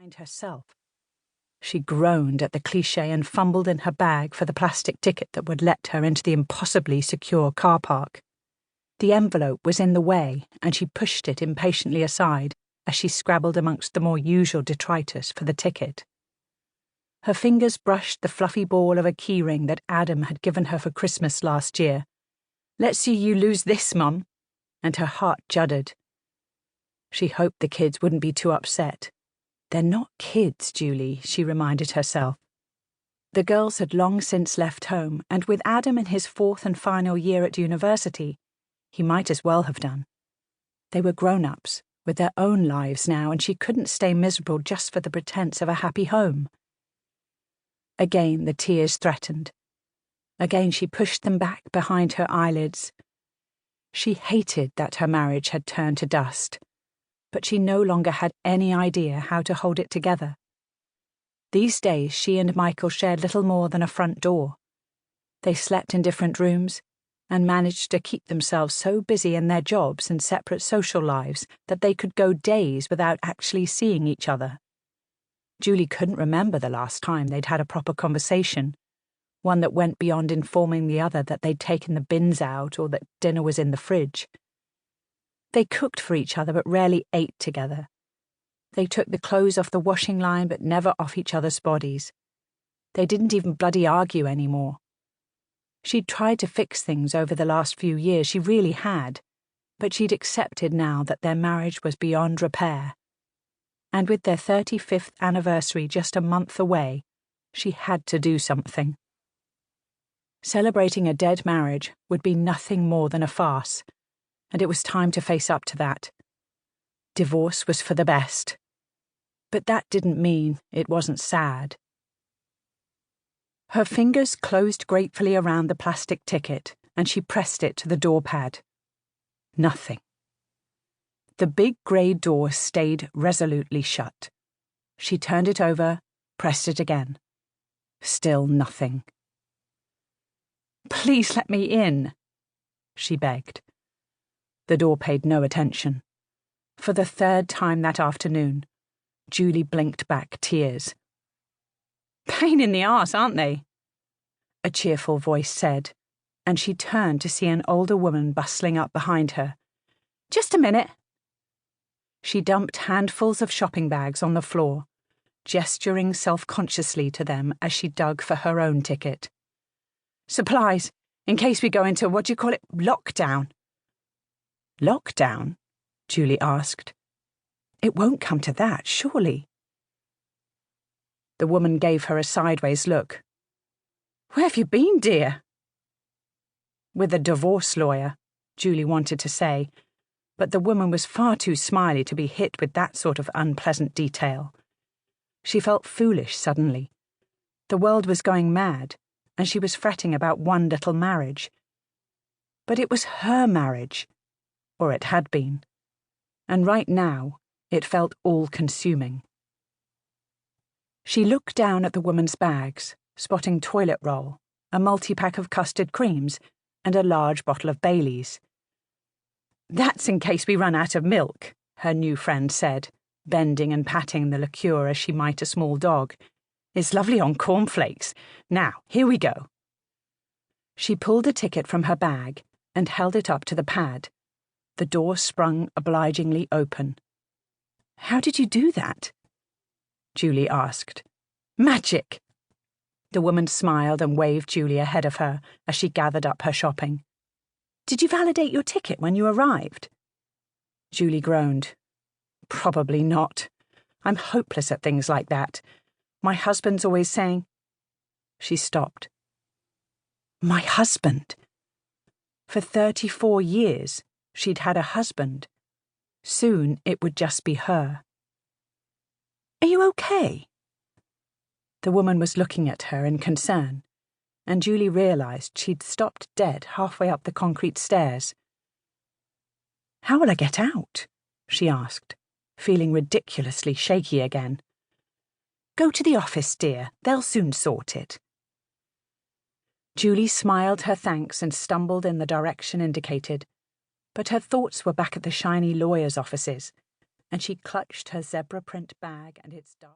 behind herself. She groaned at the cliché and fumbled in her bag for the plastic ticket that would let her into the impossibly secure car park. The envelope was in the way, and she pushed it impatiently aside as she scrabbled amongst the more usual detritus for the ticket. Her fingers brushed the fluffy ball of a keyring that Adam had given her for Christmas last year. "Let's see you lose this, Mum," and her heart juddered. She hoped the kids wouldn't be too upset. "They're not kids, Julie," she reminded herself. The girls had long since left home, and with Adam in his 4th and final year at university, he might as well have done. They were grown-ups, with their own lives now, and she couldn't stay miserable just for the pretense of a happy home. Again the tears threatened. Again she pushed them back behind her eyelids. She hated that her marriage had turned to dust, but she no longer had any idea how to hold it together. These days she and Michael shared little more than a front door. They slept in different rooms and managed to keep themselves so busy in their jobs and separate social lives that they could go days without actually seeing each other. Julie couldn't remember the last time they'd had a proper conversation, one that went beyond informing the other that they'd taken the bins out or that dinner was in the fridge. They cooked for each other but rarely ate together. They took the clothes off the washing line but never off each other's bodies. They didn't even bloody argue anymore. She'd tried to fix things over the last few years, she really had, but she'd accepted now that their marriage was beyond repair. And with their 35th anniversary just a month away, she had to do something. Celebrating a dead marriage would be nothing more than a farce, and it was time to face up to that. Divorce was for the best. But that didn't mean it wasn't sad. Her fingers closed gratefully around the plastic ticket, and she pressed it to the door pad. Nothing. The big grey door stayed resolutely shut. She turned it over, pressed it again. Still nothing. "Please let me in," she begged. The door paid no attention. For the 3rd time that afternoon, Julie blinked back tears. "Pain in the arse, aren't they?" a cheerful voice said, and she turned to see an older woman bustling up behind her. "Just a minute." She dumped handfuls of shopping bags on the floor, gesturing self-consciously to them as she dug for her own ticket. "Supplies, in case we go into, lockdown." "Lockdown?" Julie asked. "It won't come to that, surely." The woman gave her a sideways look. "Where have you been, dear?" "With a divorce lawyer," Julie wanted to say, but the woman was far too smiley to be hit with that sort of unpleasant detail. She felt foolish suddenly. The world was going mad, and she was fretting about one little marriage. But it was her marriage, or it had been, and right now it felt all-consuming. She looked down at the woman's bags, spotting toilet roll, a multi-pack of custard creams, and a large bottle of Baileys. "That's in case we run out of milk," her new friend said, bending and patting the liqueur as she might a small dog. "It's lovely on cornflakes. Now, here we go." She pulled a ticket from her bag and held it up to the pad. The door sprung obligingly open. "How did you do that?" Julie asked. "Magic!" The woman smiled and waved Julie ahead of her as she gathered up her shopping. "Did you validate your ticket when you arrived?" Julie groaned. "Probably not. I'm hopeless at things like that. My husband's always saying—" She stopped. My husband. For 34 years, she'd had a husband. Soon it would just be her. "Are you okay?" The woman was looking at her in concern, and Julie realized she'd stopped dead halfway up the concrete stairs. "How will I get out?" she asked, feeling ridiculously shaky again. "Go to the office, dear. They'll soon sort it." Julie smiled her thanks and stumbled in the direction indicated, but her thoughts were back at the shiny lawyer's offices, and she clutched her zebra print bag and its dark